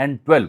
N12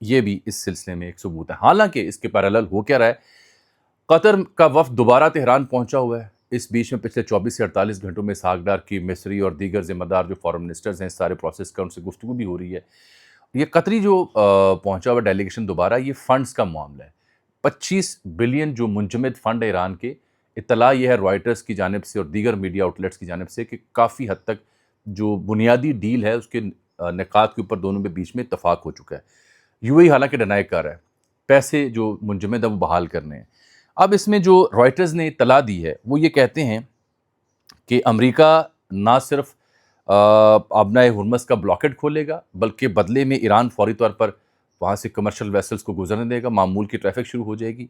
یہ بھی اس سلسلے میں ایک ثبوت ہے. حالانکہ اس کے پیرالل ہو کیا رہا ہے، قطر کا وفد دوبارہ تہران پہنچا ہوا ہے. اس بیچ میں پچھلے 24 سے 48 گھنٹوں میں اسحاق ڈار کی مصری اور دیگر ذمہ دار جو فارن منسٹرز ہیں اس سارے پروسیس کا ان سے گفتگو بھی ہو رہی ہے. یہ قطری جو پہنچا ہوا ڈیلیگیشن دوبارہ، یہ فنڈز کا معاملہ ہے. 25 بلین جو منجمد فنڈ ہے ایران کے، اطلاع یہ ہے رائٹرز کی جانب سے اور دیگر میڈیا آؤٹلیٹس کی جانب سے کہ کافی حد تک جو بنیادی ڈیل ہے اس کے نکات کے اوپر دونوں کے بیچ میں اتفاق ہو چکا ہے. یو اے ای حالانکہ ڈینائی کر رہا ہے، پیسے جو منجمد ہے وہ بحال کرنے ہیں. اب اس میں جو رائٹرز نے اطلاع دی ہے وہ یہ کہتے ہیں کہ امریکہ نہ صرف آبنائے ہرمز کا بلاکٹ کھولے گا بلکہ بدلے میں ایران فوری طور پر وہاں سے کمرشل ویسلز کو گزرنے دے گا، معمول کی ٹریفک شروع ہو جائے گی.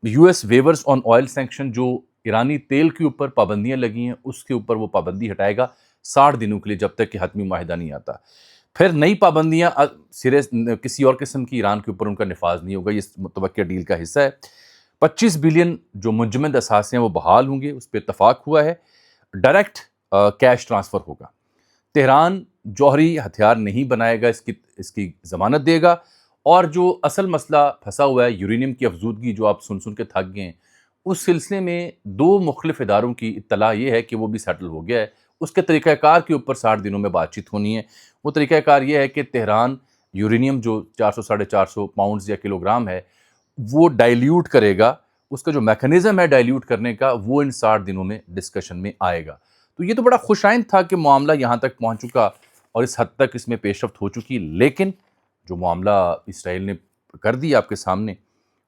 یو ایس ویورز آن آئل سینکشن، جو ایرانی تیل کے اوپر پابندیاں لگی ہیں اس کے اوپر وہ پابندی ہٹائے گا 60 دنوں کے لیے جب تک کہ حتمی معاہدہ نہیں آتا. پھر نئی پابندیاں سرے کسی اور قسم کی ایران کے اوپر ان کا نفاذ نہیں ہوگا. یہ متوقع ڈیل کا حصہ ہے. 25 بلین جو منجمد اثاثے ہیں وہ بحال ہوں گے، اس پہ اتفاق ہوا ہے. ڈائریکٹ کیش ٹرانسفر ہوگا. تہران جوہری ہتھیار نہیں بنائے گا، اس کی ضمانت دے گا. اور جو اصل مسئلہ پھنسا ہوا ہے یورینیم کی افزودگی جو آپ سن کے تھک گئے ہیں، اس سلسلے میں 2 مختلف اداروں کی اطلاع یہ ہے کہ وہ بھی سیٹل ہو گیا ہے. اس کے طریقہ کار کے اوپر 60 دنوں میں بات چیت ہونی ہے. وہ طریقہ کار یہ ہے کہ تہران یورینیم جو 400 ساڑھے 400 پاؤنڈز یا کلو گرام ہے وہ ڈائلیوٹ کرے گا. اس کا جو میکانزم ہے ڈائلیوٹ کرنے کا وہ ان 60 دنوں میں ڈسکشن میں آئے گا. تو یہ تو بڑا خوش آئند تھا کہ معاملہ یہاں تک پہنچ چکا اور اس حد تک اس میں پیش رفت ہو چکی. لیکن جو معاملہ اسرائیل نے کر دی آپ کے سامنے،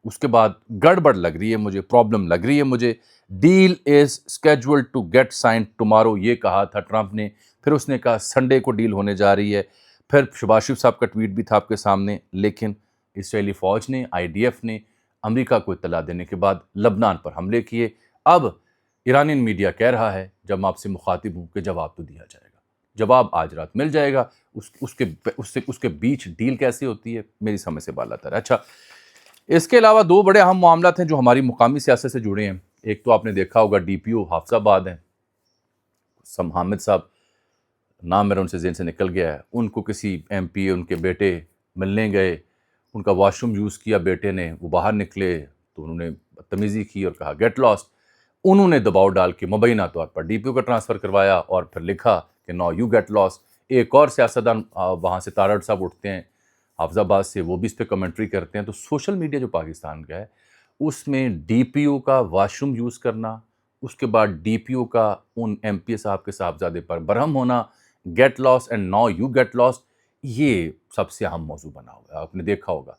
اس کے بعد گڑبڑ لگ رہی ہے مجھے، پرابلم لگ رہی ہے مجھے. Deal is scheduled to get signed tomorrow, یہ کہا تھا ٹرمپ نے. پھر اس نے کہا سنڈے کو ڈیل ہونے جا رہی ہے. پھر شہباز شریف صاحب کا ٹویٹ بھی تھا آپ کے سامنے. لیکن اسرائیلی فوج نے، IDF نے امریکہ کو اطلاع دینے کے بعد لبنان پر حملے کیے. اب ایرانین میڈیا کہہ رہا ہے جب میں آپ سے مخاطب ہوں کہ جواب تو دیا جائے گا، جواب آج رات مل جائے گا. اس کے بیچ ڈیل کیسے ہوتی ہے میری سمجھ سے بالا تر ہے. اچھا، اس کے علاوہ 2 بڑے اہم معاملات ہیں جو ہماری مقامی سیاست سے جڑے ہیں. ایک تو آپ نے دیکھا ہوگا DPO حافظ آباد ہیں، سم حامد صاحب، نام میرا ان سے ذہن سے نکل گیا ہے. ان کو کسی MP ان کے بیٹے ملنے گئے، ان کا واش روم یوز کیا بیٹے نے، وہ باہر نکلے تو انہوں نے بدتمیزی کی اور کہا گیٹ لاسٹ. انہوں نے دباؤ ڈال کے مبینہ طور پر DPO کا ٹرانسفر کروایا اور پھر لکھا کہ نو یو گیٹ لاسٹ. ایک اور سیاستدان وہاں سے تارڑ صاحب اٹھتے ہیں حافظ آباد سے، وہ بھی اس پہ کمنٹری کرتے ہیں. تو سوشل میڈیا جو پاکستان کا ہے اس میں DPO کا واش روم یوز کرنا، اس کے بعد DPO کا ان MP صاحب کے صاحبزادے پر برہم ہونا، get lost and now you get lost, یہ سب سے اہم موضوع بنا ہوا ہے. آپ نے دیکھا ہوگا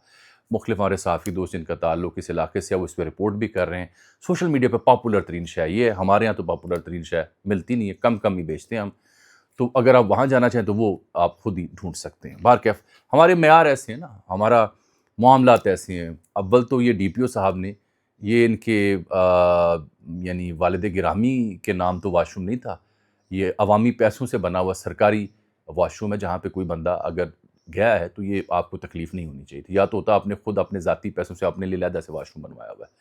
مختلف ہمارے صحافی دوست جن کا تعلق اس علاقے سے ہے وہ اس پہ رپورٹ بھی کر رہے ہیں. سوشل میڈیا پہ پاپولر ترین شے یہ ہے. ہمارے ہاں تو پاپولر ترین شے ملتی نہیں ہے، کم ہی بیچتے ہیں ہم. تو اگر آپ وہاں جانا چاہیں تو وہ آپ خود ہی ڈھونڈ سکتے ہیں. بہرکیف ہمارے معیار ایسے ہیں نا، ہمارا معاملات ایسے ہیں. اول تو یہ DPO صاحب نے، یہ ان کے یعنی والد گرامی کے نام تو واش روم نہیں تھا، یہ عوامی پیسوں سے بنا ہوا سرکاری واش روم ہے جہاں پہ کوئی بندہ اگر گیا ہے تو یہ آپ کو تکلیف نہیں ہونی چاہیے تھی. یا تو ہوتا آپ نے خود اپنے ذاتی پیسوں سے اپنے لیے علیحدہ سے واش روم بنوایا ہوا ہے.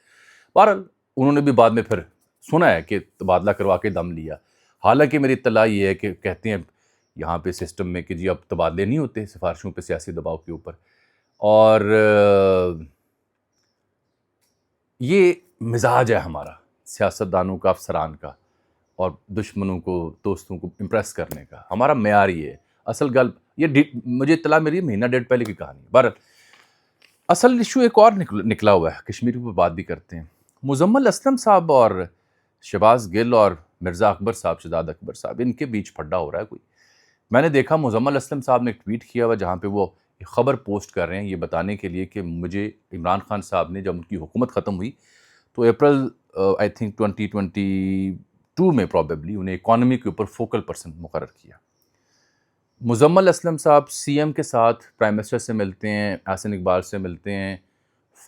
بہرحال انہوں نے بھی بعد میں پھر سنا ہے کہ تبادلہ کروا کے دم لیا. حالانکہ میری اطلاع یہ ہے کہ کہتے ہیں یہاں پہ سسٹم میں کہ جی اب تبادلے نہیں ہوتے سفارشوں پہ سیاسی دباؤ کے اوپر. اور یہ مزاج ہے ہمارا سیاستدانوں کا، افسران کا، اور دشمنوں کو دوستوں کو امپریس کرنے کا. ہمارا معیار یہ ہے. اصل گل یہ مجھے اطلاع میری مہینہ ڈیڑھ پہلے کی کہانی ہے. بہرحال اصل ایشو ایک اور نکلا ہوا ہے، کشمیری پہ بات بھی کرتے ہیں. مزمل اسلم صاحب اور شہباز گل اور مرزا اکبر صاحب، شہزاد اکبر صاحب، ان کے بیچ پھڈا ہو رہا ہے کوئی. میں نے دیکھا مزمل اسلم صاحب نے ایک ٹویٹ کیا ہوا جہاں پہ وہ خبر پوسٹ کر رہے ہیں یہ بتانے کے لیے کہ مجھے عمران خان صاحب نے جب ان کی حکومت ختم ہوئی تو اپریل آئی تھنک 2022 میں پرابیبلی انہیں اکانومی کے اوپر فوکل پرسن مقرر کیا. مزمل اسلم صاحب CM کے ساتھ پرائم منسٹر سے ملتے ہیں، احسن اقبال سے ملتے ہیں،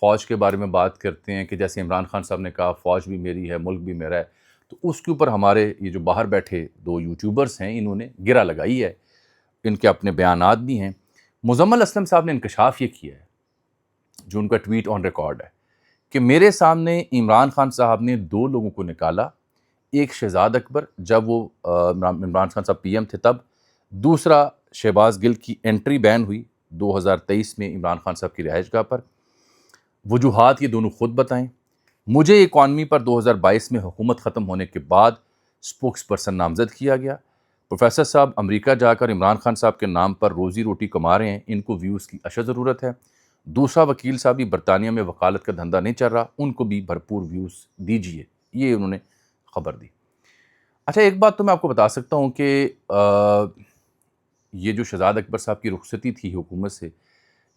فوج کے بارے میں بات کرتے ہیں کہ جیسے عمران خان صاحب نے کہا فوج بھی میری ہے، ملک بھی میرا ہے. تو اس کے اوپر ہمارے یہ جو باہر بیٹھے 2 یوٹیوبرز ہیں انہوں نے گرہ لگائی ہے. ان کے اپنے بیانات بھی ہیں. مزمل اسلم صاحب نے انکشاف یہ کیا ہے جو ان کا ٹویٹ آن ریکارڈ ہے کہ میرے سامنے عمران خان صاحب نے 2 لوگوں کو نکالا. ایک شہزاد اکبر جب وہ عمران خان صاحب PM تھے تب، دوسرا شہباز گل کی انٹری بین ہوئی 2023 میں عمران خان صاحب کی رہائش گاہ پر. وجوہات یہ دونوں خود بتائیں. مجھے اکانومی پر 2022 میں حکومت ختم ہونے کے بعد اسپوکس پرسن نامزد کیا گیا. پروفیسر صاحب امریکہ جا کر عمران خان صاحب کے نام پر روزی روٹی کما رہے ہیں, ان کو ویوز کی اشد ضرورت ہے. دوسرا وکیل صاحب بھی برطانیہ میں وکالت کا دھندا نہیں چل رہا, ان کو بھی بھرپور ویوز دیجیے. یہ انہوں نے خبر دی. اچھا ایک بات تو میں آپ کو بتا سکتا ہوں کہ یہ جو شہزاد اکبر صاحب کی رخصتی تھی حکومت سے,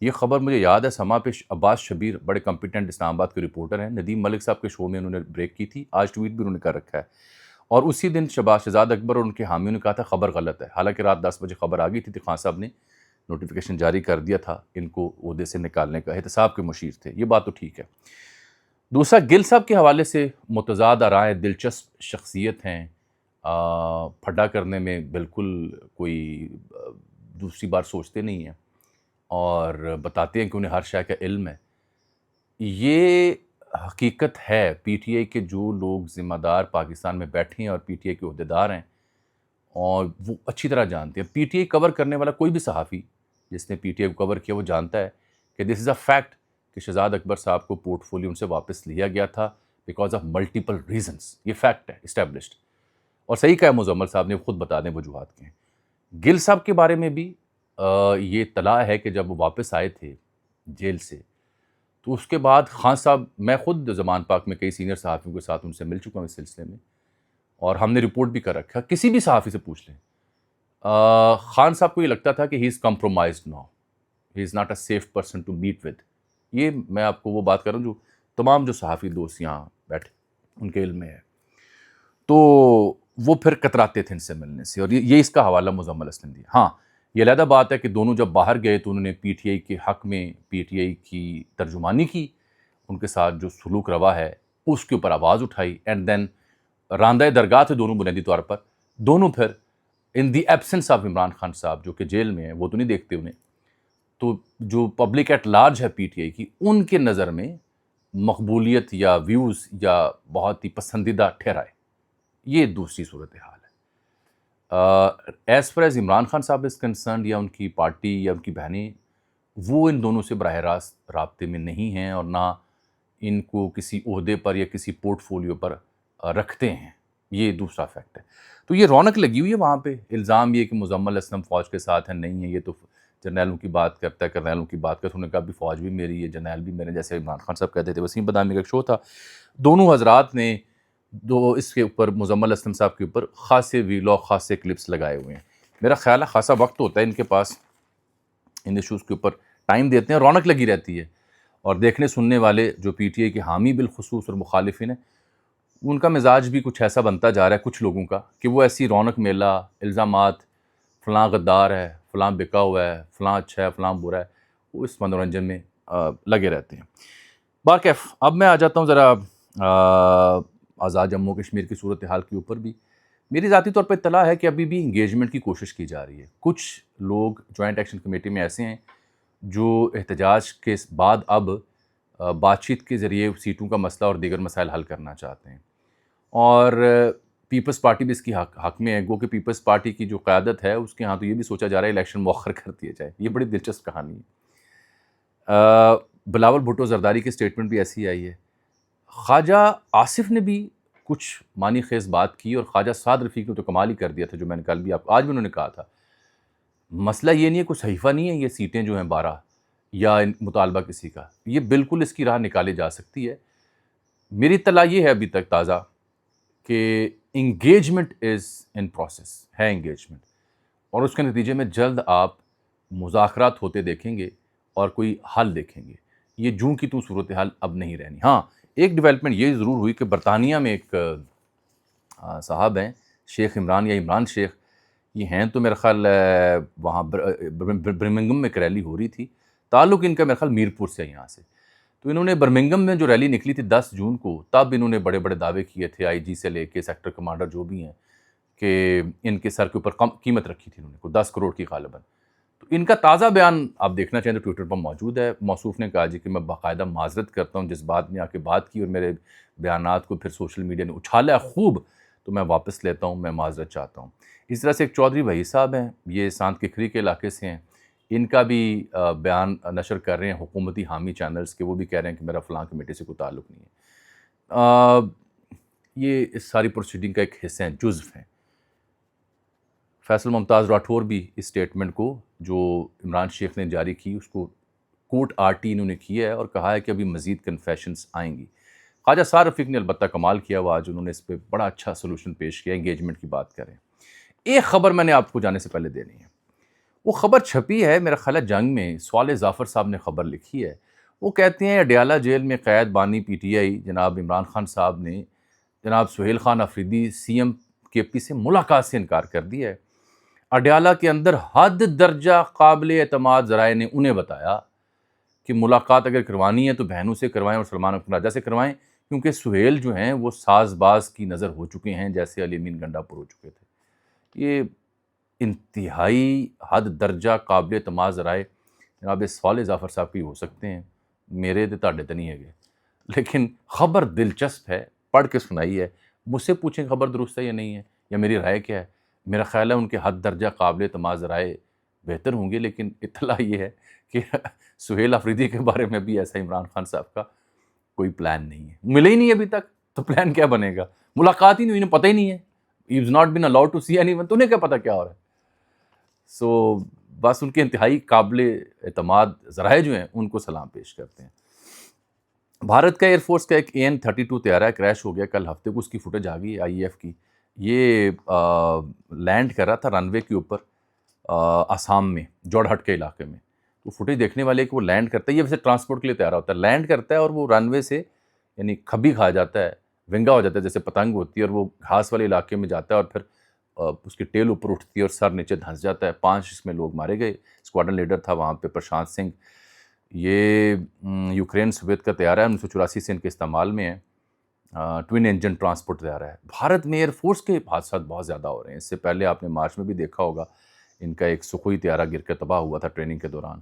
یہ خبر مجھے یاد ہے سما پہ عباس شبیر بڑے کمپیٹنٹ اسلام آباد کے رپورٹر ہیں, ندیم ملک صاحب کے شو میں انہوں نے بریک کی تھی, آج ٹویٹ بھی انہوں نے کر رکھا ہے. اور اسی دن شہزاد اکبر اور ان کے حامیوں نے کہا تھا خبر غلط ہے, حالانکہ رات 10 بجے خبر آ گئی تھی. خان صاحب نے نوٹیفیکیشن جاری کر دیا تھا ان کو عہدے سے نکالنے کا, احتساب کے مشیر تھے, یہ بات تو ٹھیک ہے. دوسرا گل صاحب کے حوالے سے متضاد آرائیں, دلچسپ شخصیت ہیں, پھڈا کرنے میں بالکل کوئی دوسری بار سوچتے نہیں ہیں اور بتاتے ہیں کہ انہیں ہر شے کا علم ہے. یہ حقیقت ہے. پی ٹی آئی کے جو لوگ ذمہ دار پاکستان میں بیٹھے ہیں اور پی ٹی آئی کے عہدیدار ہیں, اور وہ اچھی طرح جانتے ہیں. پی ٹی آئی کور کرنے والا کوئی بھی صحافی جس نے پی ٹی آئی کو کور کیا وہ جانتا ہے کہ دس از اے فیکٹ کہ شہزاد اکبر صاحب کو پورٹ فولیو ان سے واپس لیا گیا تھا بیکاز آف ملٹیپل ریزنس. یہ فیکٹ ہے اسٹیبلشڈ, اور صحیح کہا مزمل صاحب نے, خود بتا دیں وجوہات کے ہیں. گل صاحب کے بارے میں بھی یہ اطلاع ہے کہ جب وہ واپس آئے تھے جیل سے تو اس کے بعد خان صاحب, میں خود زمان پاک میں کئی سینئر صحافیوں کے ساتھ ان سے مل چکا ہوں اس سلسلے میں, اور ہم نے رپورٹ بھی کر رکھا, کسی بھی صحافی سے پوچھ لیں, خان صاحب کو یہ لگتا تھا کہ he is compromised now, he is not a safe person to meet with. یہ میں آپ کو وہ بات کر رہا ہوں جو تمام جو صحافی دوست یہاں بیٹھے ان کے علم میں ہے. تو وہ پھر کتراتے تھے ان سے ملنے سے, اور یہ اس کا حوالہ مزمل اسلم دیا. ہاں یہ علیحدہ بات ہے کہ دونوں جب باہر گئے تو انہوں نے پی ٹی آئی کے حق میں پی ٹی آئی کی ترجمانی کی, ان کے ساتھ جو سلوک روا ہے اس کے اوپر آواز اٹھائی, اینڈ دین راندہ درگاہ تھے دونوں بنیادی طور پر. دونوں پھر in the absence of Imran Khan صاحب جو کہ جیل میں ہیں, وہ تو نہیں دیکھتے انہیں, تو جو پبلک ایٹ لارج ہے پی ٹی آئی کی, ان کے نظر میں مقبولیت یا ویوز یا بہت ہی پسندیدہ ٹھہرائے. یہ دوسری صورتحال ہے. As far as Imran Khan صاحب از کنسرنڈ, یا ان کی پارٹی یا ان کی بہنیں, وہ ان دونوں سے براہ راست رابطے میں نہیں ہیں اور نہ ان کو کسی عہدے پر یا کسی پورٹ فولیو پر رکھتے ہیں. یہ دوسرا فیکٹ ہے. تو یہ رونق لگی ہوئی ہے وہاں پہ. الزام یہ کہ مزمل اسلم فوج کے ساتھ ہے, نہیں ہے, یہ تو جرنیلوں کی بات کرتا ہے, کرنیلوں کی بات کرتا ہے. انہوں نے کہا بھی فوج بھی میری ہے, جرنیل بھی میرے, جیسے عمران خان صاحب کہتے تھے. وسیم بدامی کا ایک شو تھا, دونوں حضرات نے اس کے اوپر مزمل اسلم صاحب کے اوپر خاصے ویلاگ, خاصے کلپس لگائے ہوئے ہیں. میرا خیال ہے خاصا وقت ہوتا ہے ان کے پاس, ان ایشوز کے اوپر ٹائم دیتے ہیں, رونق لگی رہتی ہے. اور دیکھنے سننے والے جو پی ٹی آئی کے حامی بالخصوص اور مخالفین ہیں, ان کا مزاج بھی کچھ ایسا بنتا جا رہا ہے کچھ لوگوں کا کہ وہ ایسی رونق میلہ, الزامات, فلاں غدار ہے, فلاں بکا ہوا ہے, فلاں اچھا ہے, فلاں برا ہے, وہ اس منورنجن میں لگے رہتے ہیں. باکیف اب میں آ جاتا ہوں ذرا آزاد جموں کشمیر کی صورتحال کے اوپر بھی. میری ذاتی طور پہ اطلاع ہے کہ ابھی بھی انگیجمنٹ کی کوشش کی جا رہی ہے. کچھ لوگ جوائنٹ ایکشن کمیٹی میں ایسے ہیں جو احتجاج کے بعد اب بات چیت کے ذریعے سیٹوں کا مسئلہ اور دیگر مسائل حل کرنا چاہتے ہیں, اور پیپلز پارٹی بھی اس کی حق میں ہے. گو کہ پیپلز پارٹی کی جو قیادت ہے اس کے ہاں تو یہ بھی سوچا جا رہا ہے الیکشن مؤخر کر دیا جائے. یہ بڑی دلچسپ کہانی ہے. بلاول بھٹو زرداری کی اسٹیٹمنٹ بھی ایسی آئی ہے. خواجہ آصف نے بھی کچھ معنی خیز بات کی, اور خواجہ سعد رفیق نے تو کمال ہی کر دیا تھا, جو میں نے کل بھی آج بھی انہوں نے کہا تھا. مسئلہ یہ نہیں ہے, کوئی صحیفہ نہیں ہے یہ سیٹیں جو ہیں 12 یا مطالبہ کسی کا, یہ بالکل اس کی راہ نکالی جا سکتی ہے. میری اطلاع یہ ہے ابھی تک تازہ کہ انگیجمنٹ از ان پروسیس ہے, انگیجمنٹ, اور اس کے نتیجے میں جلد آپ مذاکرات ہوتے دیکھیں گے اور کوئی حل دیکھیں گے. یہ جوں کی توں صورتحال اب نہیں رہنی. ہاں ایک ڈیولپمنٹ یہ ضرور ہوئی کہ برطانیہ میں ایک صاحب ہیں شیخ عمران یا عمران شیخ, یہ ہیں تو میرا خیال وہاں برمنگم میں ایک ریلی ہو رہی تھی, تعلق ان کا میرا خیال میرپور سے, یہاں سے. تو انہوں نے برمنگم میں جو ریلی نکلی تھی 10 جون کو, تب انہوں نے بڑے بڑے دعوے کیے تھے, آئی جی سے لے کے سیکٹر کمانڈر جو بھی ہیں, کہ ان کے سر کے اوپر کم قیمت رکھی تھی انہوں نے, کو 10 کروڑ کی غالباً. تو ان کا تازہ بیان آپ دیکھنا چاہیں تو ٹویٹر پر موجود ہے. موصوف نے کہا جی کہ میں باقاعدہ معذرت کرتا ہوں, جس بات میں آ کے بات کی اور میرے بیانات کو پھر سوشل میڈیا نے اچھالا خوب, تو میں واپس لیتا ہوں, میں معذرت چاہتا ہوں. اس طرح سے ایک چودھری وحید صاحب ہیں, یہ سانت ککھری کے علاقے سے ہیں. ان کا بھی بیان نشر کر رہے ہیں حکومتی حامی چینلز کے، وہ بھی کہہ رہے ہیں کہ میرا فلاں کمیٹی سے کوئی تعلق نہیں ہے۔ یہ اس ساری پروسیڈنگ کا ایک حصہ ہیں، جزو ہیں۔ فیصل ممتاز راٹھور بھی اس سٹیٹمنٹ کو جو عمران شیخ نے جاری کی اس کو کوٹ آرٹی انہوں نے کیا ہے اور کہا ہے کہ ابھی مزید کنفیشنز آئیں گی۔ خواجہ سار رفیق نے البتہ کمال کیا ہوا، آج انہوں نے اس پہ بڑا اچھا سلوشن پیش کیا، انگیجمنٹ کی بات کریں۔ ایک خبر میں نے آپ کو جانے سے پہلے دینی ہے، وہ خبر چھپی ہے میرا خیال ہے جنگ میں، سوال ظافر صاحب نے خبر لکھی ہے۔ وہ کہتے ہیں اڈیالہ جیل میں قید بانی پی ٹی آئی جناب عمران خان صاحب نے جناب سہیل خان آفریدی سی ایم کے پی سے ملاقات سے انکار کر دیا ہے۔ اڈیالہ کے اندر حد درجہ قابل اعتماد ذرائع نے انہیں بتایا کہ ملاقات اگر کروانی ہے تو بہنوں سے کروائیں اور سلمان اکرم راجہ سے کروائیں، کیونکہ سہیل جو ہیں وہ ساز باز کی نظر ہو چکے ہیں جیسے علی امین گنڈا پور ہو چکے تھے۔ یہ انتہائی حد درجہ قابل اعتماد ذرائع جناب اس سوال ظافر صاحب کی ہو سکتے ہیں، میرے تے تاڑے تے نہیں ہے گے، لیکن خبر دلچسپ ہے، پڑھ کے سنائی ہے۔ مجھ سے پوچھیں خبر درست ہے یا نہیں ہے یا میری رائے کیا ہے، میرا خیال ہے ان کے حد درجہ قابل اعتماد ذرائع بہتر ہوں گے، لیکن اطلاع یہ ہے کہ سہیل آفریدی کے بارے میں بھی ایسا عمران خان صاحب کا کوئی پلان نہیں ہے، ملے ہی نہیں ابھی تک، تو پلان کیا بنے گا؟ ملاقات ہی نہیں ہوئی، انہیں پتہ ہی نہیں ہے، he is not been allowed to see any one, تو انہیں کیا پتہ کیا ہو رہا ہے؟ سو بس ان کے انتہائی قابل اعتماد ذرائع جو ہیں ان کو سلام پیش کرتے ہیں۔ بھارت کا ایئر فورس کا ایک AN-32 طیارہ کریش ہو گیا کل ہفتے کو، اس کی فوٹیج آ گئی IAF کی۔ یہ لینڈ کر رہا تھا رن وے کے اوپر آسام میں جوڑہٹ کے علاقے میں، تو فوٹیج دیکھنے والے کہ وہ لینڈ کرتا ہے، یہ ویسے ٹرانسپورٹ کے لیے تیار ہوتا ہے، لینڈ کرتا ہے اور وہ رن وے سے یعنی کھبی کھا جاتا ہے، ونگا ہو جاتا ہے جیسے پتنگ ہوتی ہے، اور وہ گھاس والے علاقے میں جاتا ہے اور پھر اس کی ٹیل اوپر اٹھتی ہے اور سر نیچے دھنس جاتا ہے۔ 5 اس میں لوگ مارے گئے، اسکواڈرن لیڈر تھا وہاں پہ پرشانت سنگھ۔ یہ یوکرین سوویت کا طیارہ ہے، 1984 سے ان کے استعمال میں ہے، ٹوین انجن ٹرانسپورٹ طیارہ ہے۔ بھارت میں ایئر فورس کے حادثات بہت زیادہ ہو رہے ہیں، اس سے پہلے آپ نے مارچ میں بھی دیکھا ہوگا ان کا ایک سخوئی طیارہ گر کے تباہ ہوا تھا ٹریننگ کے دوران۔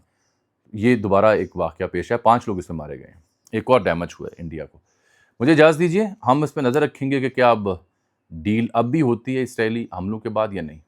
یہ دوبارہ ایک واقعہ پیش ہے، 5 لوگ اس میں مارے گئے ہیں، ایک اور ڈیمیج ہوا ہے انڈیا کو۔ مجھے اجازت دیجیے، ہم اس پہ نظر رکھیں گے کہ کیا اب ڈیل اب بھی ہوتی ہے اسرائیلی حملوں کے بعد یا نہیں۔